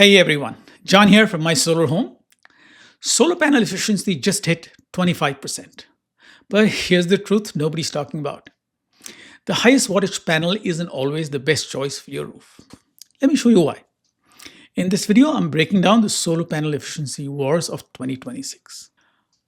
Hey everyone, John here from My Solar Home. Solar panel efficiency just hit 25%. But here's the truth nobody's talking about. The highest wattage panel isn't always the best choice for your roof. Let me show you why. In this video, I'm breaking down the solar panel efficiency wars of 2026.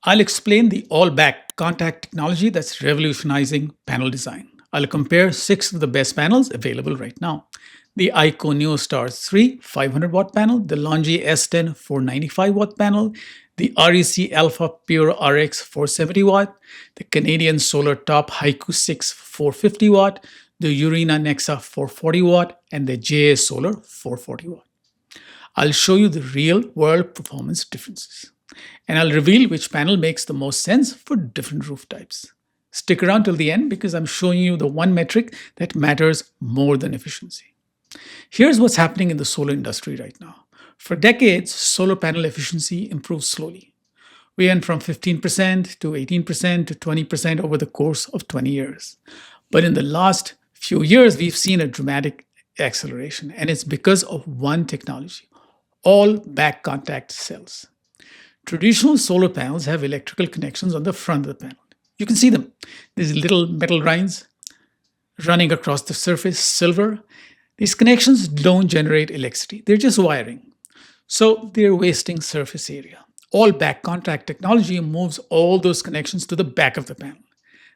I'll explain the all-back contact technology that's revolutionizing panel design. I'll compare 6 of the best panels available right now. The ICO NeoStar 3 500 watt panel, the Longi S10 495 watt panel, the REC Alpha Pure RX 470 watt, the Canadian Solar Top Haiku 6 450 watt, the Urina Nexa 440 watt, and the JA Solar 440 watt. I'll show you the real world performance differences. And I'll reveal which panel makes the most sense for different roof types. Stick around till the end because I'm showing you the one metric that matters more than efficiency. Here's what's happening in the solar industry right now. For decades, solar panel efficiency improved slowly. We went from 15% to 18% to 20% over the course of 20 years. But in the last few years, we've seen a dramatic acceleration, and it's because of one technology, all back contact cells. Traditional solar panels have electrical connections on the front of the panel. You can see them. These little metal lines running across the surface, silver. These connections don't generate electricity. They're just wiring. So they're wasting surface area. All back contact technology moves all those connections to the back of the panel.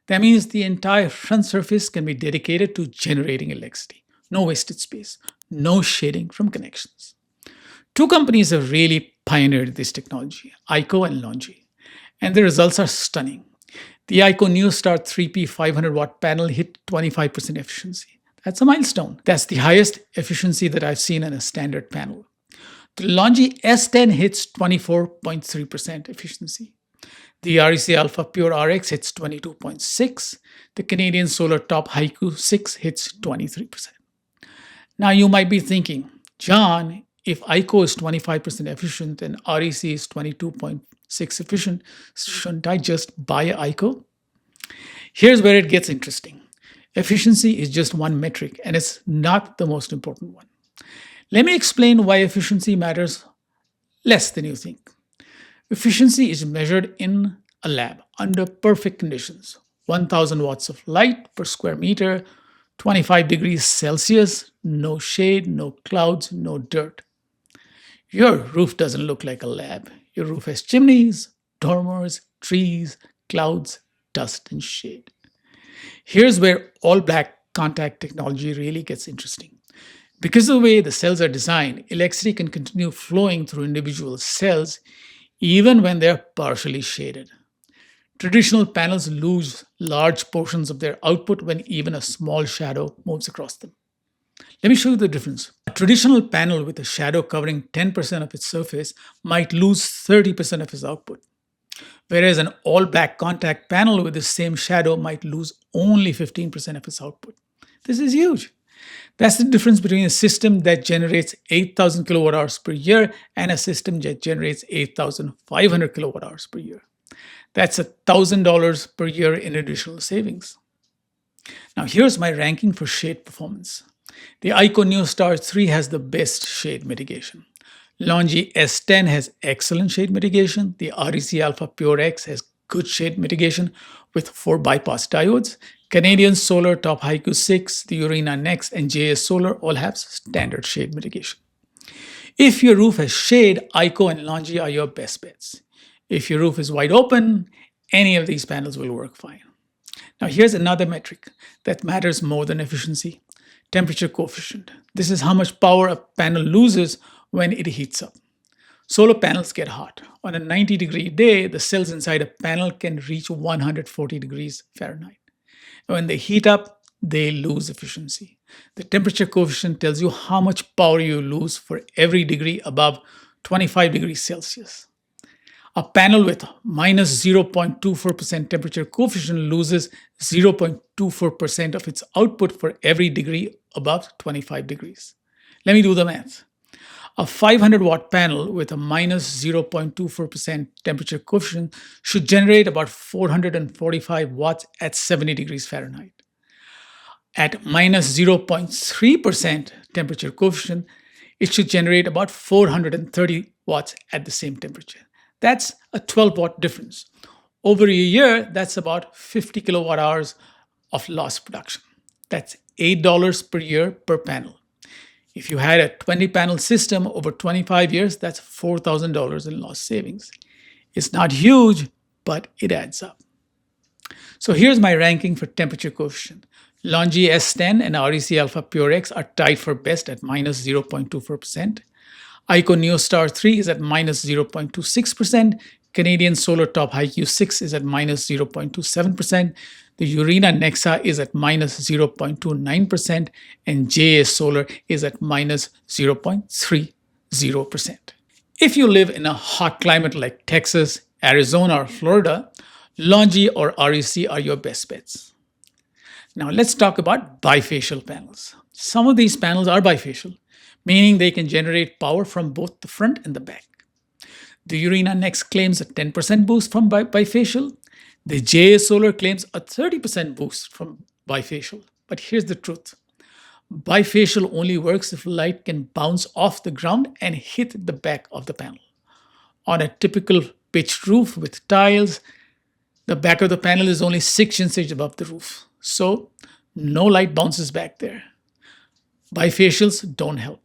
That means the entire front surface can be dedicated to generating electricity. No wasted space, no shading from connections. Two companies have really pioneered this technology, ICO and Longi, and the results are stunning. The ICO NeoStar 3P 500 watt panel hit 25% efficiency. That's a milestone. That's the highest efficiency that I've seen in a standard panel. The Longi S10 hits 24.3% efficiency. The REC Alpha Pure RX hits 22.6%. The Canadian Solar Top Haiku 6 hits 23%. Now you might be thinking, John, if ICO is 25% efficient and REC is 22.6% efficient, shouldn't I just buy an ICO? Here's where it gets interesting. Efficiency is just one metric, and it's not the most important one. Let me explain why efficiency matters less than you think. Efficiency is measured in a lab under perfect conditions. 1000 watts of light per square meter, 25 degrees Celsius, no shade, no clouds, no dirt. Your roof doesn't look like a lab. Your roof has chimneys, dormers, trees, clouds, dust, and shade. Here's where all black contact technology really gets interesting. Because of the way the cells are designed, electricity can continue flowing through individual cells even when they're partially shaded. Traditional panels lose large portions of their output when even a small shadow moves across them. Let me show you the difference. A traditional panel with a shadow covering 10% of its surface might lose 30% of its output, whereas an all-black contact panel with the same shadow might lose only 15% of its output. This is huge. That's the difference between a system that generates 8,000 kilowatt hours per year and a system that generates 8,500 kilowatt hours per year. That's $1,000 per year in additional savings. Now here's my ranking for shade performance. The ICO NeoStar 3 has the best shade mitigation. Longi S10 has excellent shade mitigation. The REC Alpha Pure X has good shade mitigation with 4 bypass diodes. Canadian Solar Top Haiku 6, the Urina Next, and JS Solar all have standard shade mitigation. If your roof has shade, ICO and Longi are your best bets. If your roof is wide open, any of these panels will work fine. Now here's another metric that matters more than efficiency. Temperature coefficient. This is how much power a panel loses when it heats up. Solar panels get hot. On a 90-degree day, the cells inside a panel can reach 140 degrees Fahrenheit. When they heat up, they lose efficiency. The temperature coefficient tells you how much power you lose for every degree above 25 degrees Celsius. A panel with minus 0.24% temperature coefficient loses 0.24% of its output for every degree above 25 degrees. Let me do the math. A 500 watt panel with a minus 0.24% temperature coefficient should generate about 445 watts at 70 degrees Fahrenheit. At minus 0.3% temperature coefficient, it should generate about 430 watts at the same temperature. That's a 12-watt difference. Over a year, that's about 50 kilowatt hours of lost production. That's $8 per year per panel. If you had a 20 panel system over 25 years, that's $4,000 in lost savings. It's not huge, but it adds up. So here's my ranking for temperature coefficient. Longi S10 and REC Alpha Pure X are tied for best at minus 0.24%. ICO Neostar 3 is at minus 0.26%. Canadian Solar Top HiQ 6 is at minus 0.27%. The Urena Nexa is at minus 0.29%. And JA Solar is at minus 0.30%. If you live in a hot climate like Texas, Arizona, or Florida, Longi or REC are your best bets. Now let's talk about bifacial panels. Some of these panels are bifacial, meaning they can generate power from both the front and the back. The Urena Next claims a 10% boost from bifacial. The JA Solar claims a 30% boost from bifacial. But here's the truth. Bifacial only works if light can bounce off the ground and hit the back of the panel. On a typical pitched roof with tiles, the back of the panel is only 6 inches above the roof. So no light bounces back there. Bifacials don't help.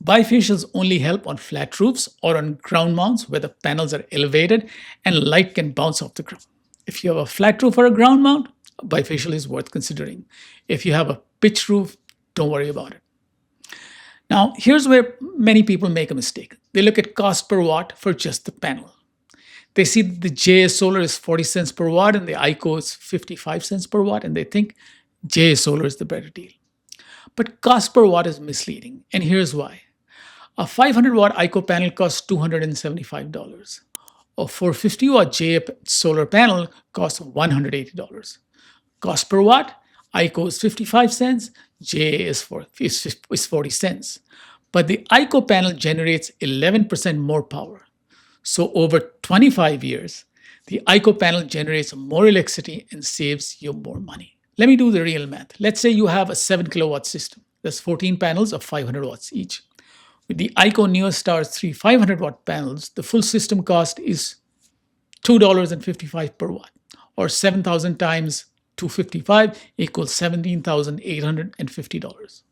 Bifacials only help on flat roofs or on ground mounts where the panels are elevated and light can bounce off the ground. If you have a flat roof or a ground mount, a bifacial is worth considering. If you have a pitched roof, don't worry about it. Now, here's where many people make a mistake. They look at cost per watt for just the panel. They see the JA Solar is 40 cents per watt and the ICO is 55 cents per watt, and they think JA Solar is the better deal. But cost per watt is misleading, and here's why. A 500 watt ICO panel costs $275. A 450 watt JA solar panel costs $180. Cost per watt, ICO is 55 cents, JA is 40 cents. But the ICO panel generates 11% more power. So over 25 years, the ICO panel generates more electricity and saves you more money. Let me do the real math. Let's say you have a 7 kilowatt system. That's 14 panels of 500 watts each. With the ICO Neostar 3 500 watt panels, the full system cost is $2.55 per watt, or 7,000 times 255 equals $17,850.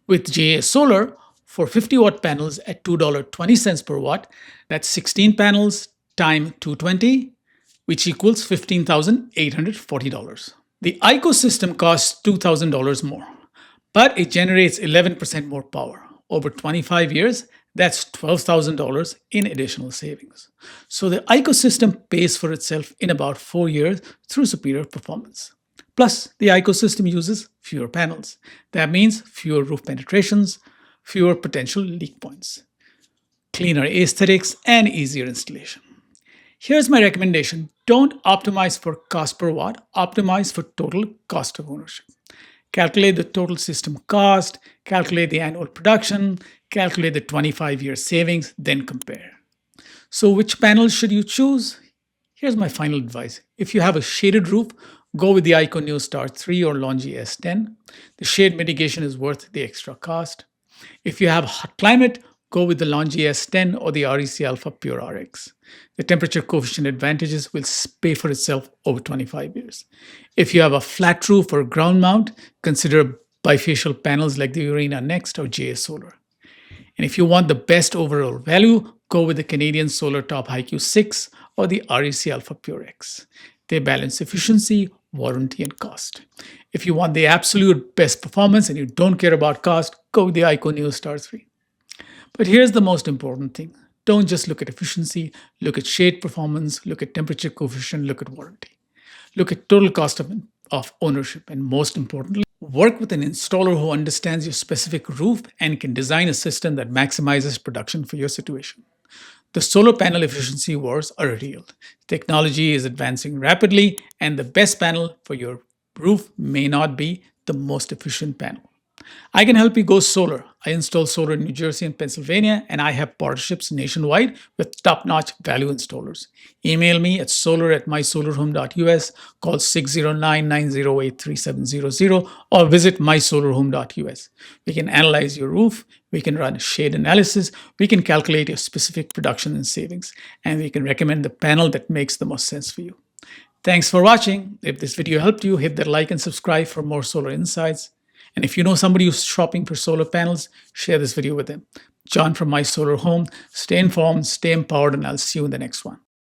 With JA Solar, for 50 watt panels at $2.20 per watt, that's 16 panels times 220, which equals $15,840. The ICO system costs $2,000 more, but it generates 11% more power. Over 25 years, that's $12,000 in additional savings. So the ICO system pays for itself in about 4 years through superior performance. Plus, the ICO system uses fewer panels. That means fewer roof penetrations, fewer potential leak points, cleaner aesthetics, and easier installation. Here's my recommendation. Don't optimize for cost per watt, optimize for total cost of ownership. Calculate the total system cost, calculate the annual production, calculate the 25-year savings, then compare. So which panels should you choose? Here's my final advice. If you have a shaded roof, go with the ICO Neostar 3 or Longi S10. The shade mitigation is worth the extra cost. If you have a hot climate, go with the Longi S10 or the REC Alpha Pure RX. The temperature coefficient advantages will pay for itself over 25 years. If you have a flat roof or ground mount, consider bifacial panels like the Urena Next or JA Solar. And if you want the best overall value, go with the Canadian Solar Top HiQ 6 or the REC Alpha Pure X. They balance efficiency, warranty, and cost. If you want the absolute best performance and you don't care about cost, go with the ICO Neostar 3. But here's the most important thing. Don't just look at efficiency, look at shade performance, look at temperature coefficient, look at warranty. Look at total cost of ownership, and most importantly, work with an installer who understands your specific roof and can design a system that maximizes production for your situation. The solar panel efficiency wars are real. Technology is advancing rapidly, and the best panel for your roof may not be the most efficient panel. I can help you go solar. I install solar in New Jersey and Pennsylvania, and I have partnerships nationwide with top-notch value installers. Email me at solar@mysolarhome.us, call 609-908-3700, or visit mysolarhome.us. We can analyze your roof, we can run shade analysis, we can calculate your specific production and savings, and we can recommend the panel that makes the most sense for you. Thanks for watching. If this video helped you, hit that like and subscribe for more solar insights. And if you know somebody who's shopping for solar panels, share this video with them. John from My Solar Home. Stay informed, stay empowered, and I'll see you in the next one.